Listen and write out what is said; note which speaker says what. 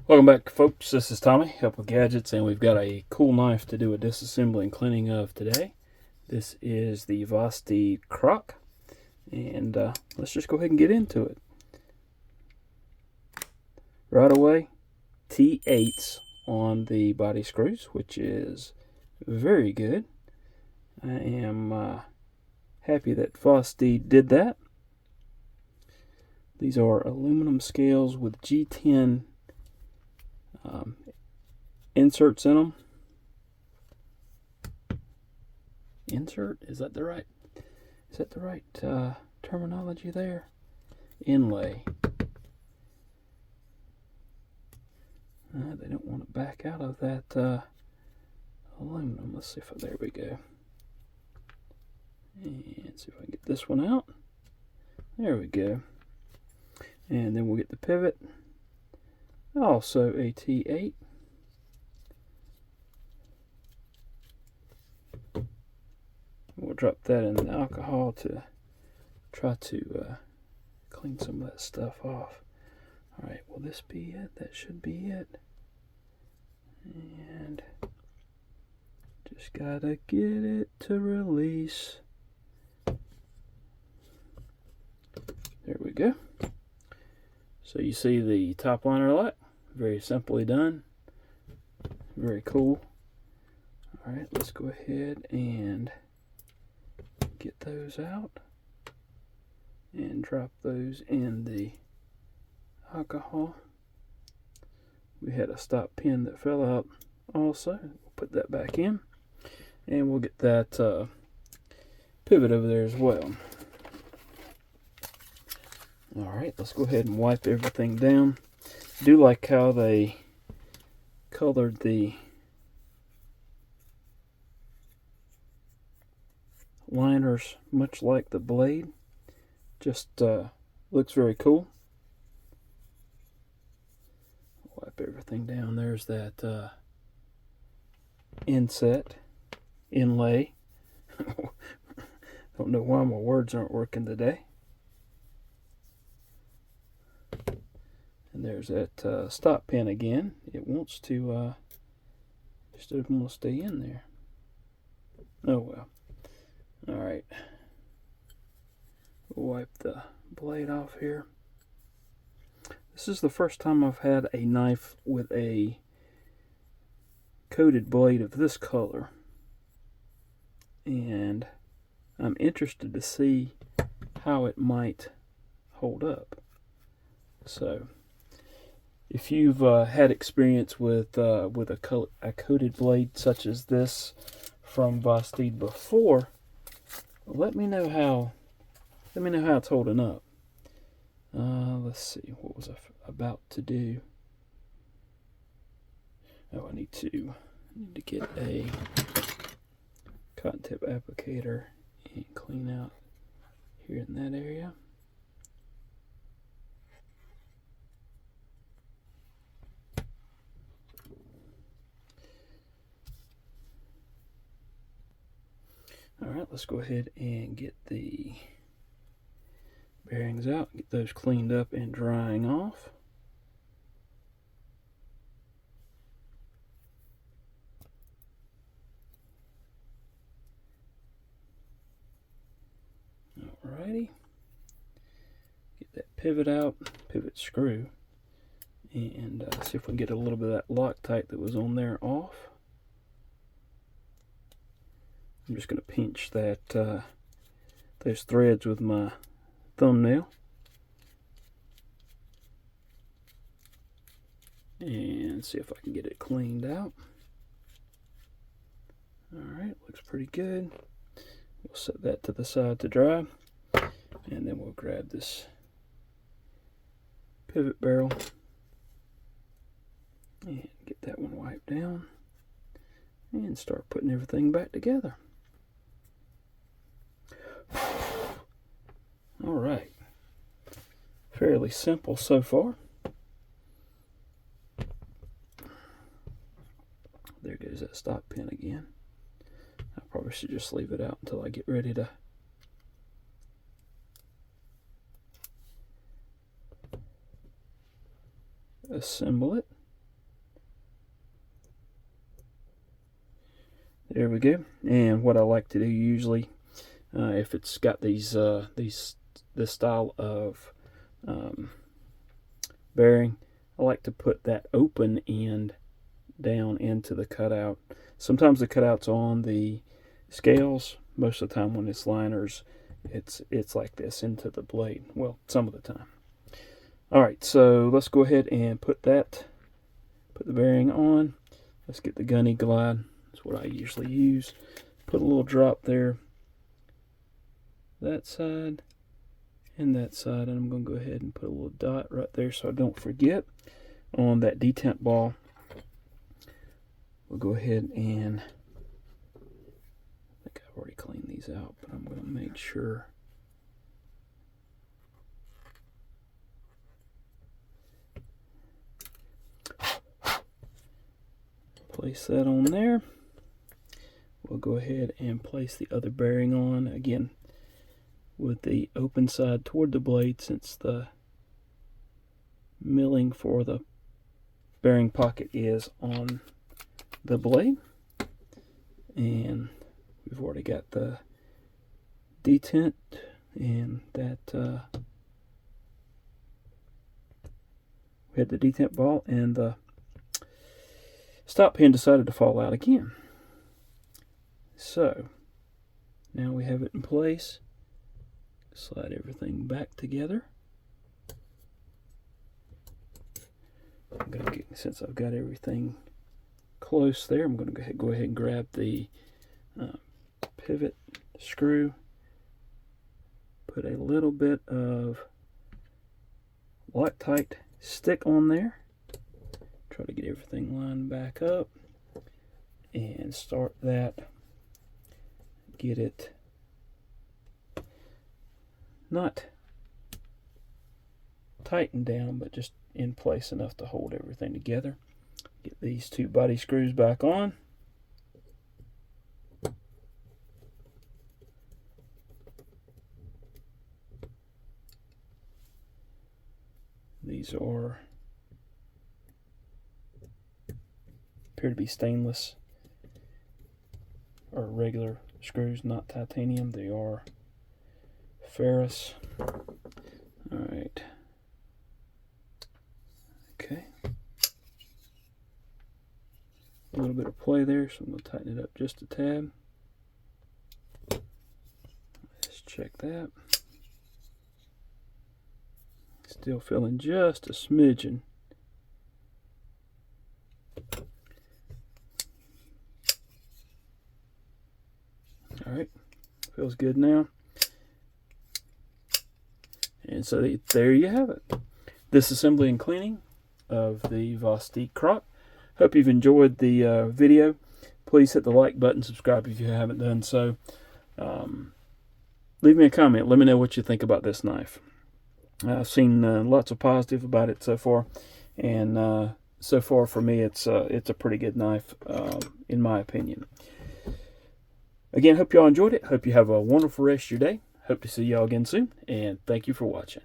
Speaker 1: Welcome back, folks. This is Tommy, Help with Gadgets, and we've got a cool knife to do a disassembly and cleaning of today. This is the Vosteed Kroc, and let's just go ahead and get into it. Right away, T8s on the body screws, which is very good. I am happy that Vosteed did that. These are aluminum scales with G10 inserts in them. Insert? Is that the right terminology there? Inlay. They don't want to back out of that aluminum. Let's see if there we go. And see if I can get this one out. There we go. And then we'll get the pivot. Also a T8. We'll drop that in the alcohol to try to clean some of that stuff off. Alright, will this be it? That should be it. And just gotta get it to release. There we go. So you see the top liner light. Very simply done. Very cool. Alright, let's go ahead and get those out and drop those in the alcohol. We had a stop pin that fell out also. We'll put that back in, and we'll get that pivot over there as well. Alright, let's go ahead and wipe everything down. I do like how they colored the liners much like the blade. Just looks very cool. Wipe everything down. There's that inlay. Don't know why my words aren't working today. And there's that stop pin again. It wants to just doesn't want to stay in there. Oh well. Alright. We'll wipe the blade off here. This is the first time I've had a knife with a coated blade of this color. And I'm interested to see how it might hold up. So, if you've had experience with a coated blade such as this from Vosteed before, let me know how it's holding up. Let's see, what was I about to do? Oh, I need to get a cotton tip applicator and clean out here in that area. Alright, let's go ahead and get the bearings out, get those cleaned up and drying off. Alrighty, get that pivot out, pivot screw, and see if we can get a little bit of that Loctite that was on there off. I'm just going to pinch that those threads with my thumbnail and see if I can get it cleaned out. Alright, looks pretty good. We'll set that to the side to dry, and then we'll grab this pivot barrel and get that one wiped down and start putting everything back together. Alright, fairly simple so far. There goes that stop pin again. I probably should just leave it out until I get ready to assemble it. There we go. And what I like to do usually, if it's got this style of bearing, I like to put that open end down into the cutout. Sometimes the cutout's on the scales. Most of the time when it's liners, it's like this into the blade. Well, some of the time. Alright, so let's go ahead and put the bearing on. Let's get the gunny glide. That's what I usually use. Put a little drop there, that side and that side, and I'm going to go ahead and put a little dot right there so I don't forget. On that detent ball, we'll go ahead and, I think I've already cleaned these out, but I'm going to make sure. Place that on there. We'll go ahead and place the other bearing on, again with the open side toward the blade, since the milling for the bearing pocket is on the blade. And we've already got the detent, and that we had the detent ball, and the stop pin decided to fall out again. So now we have it in place. Slide everything back together. I'm going to get, since I've got everything close there, I'm going to go ahead and grab the pivot screw, put a little bit of Loctite stick on there, try to get everything lined back up, and start that, get it not tightened down, but just in place enough to hold everything together. Get these two body screws back on. These appear to be stainless or regular screws, not titanium. They are ferrous. Alright. Okay. A little bit of play there, so I'm going to tighten it up just a tad. Let's check that. Still feeling just a smidgen. Alright, feels good now. And so there you have it. Disassembly and cleaning of the Vosteed Kroc. Hope you've enjoyed the video. Please hit the like button, subscribe if you haven't done so. Leave me a comment. Let me know what you think about this knife. I've seen lots of positive about it so far, and so far for me it's a pretty good knife in my opinion. Again, hope y'all enjoyed it. Hope you have a wonderful rest of your day. Hope to see y'all again soon, and thank you for watching.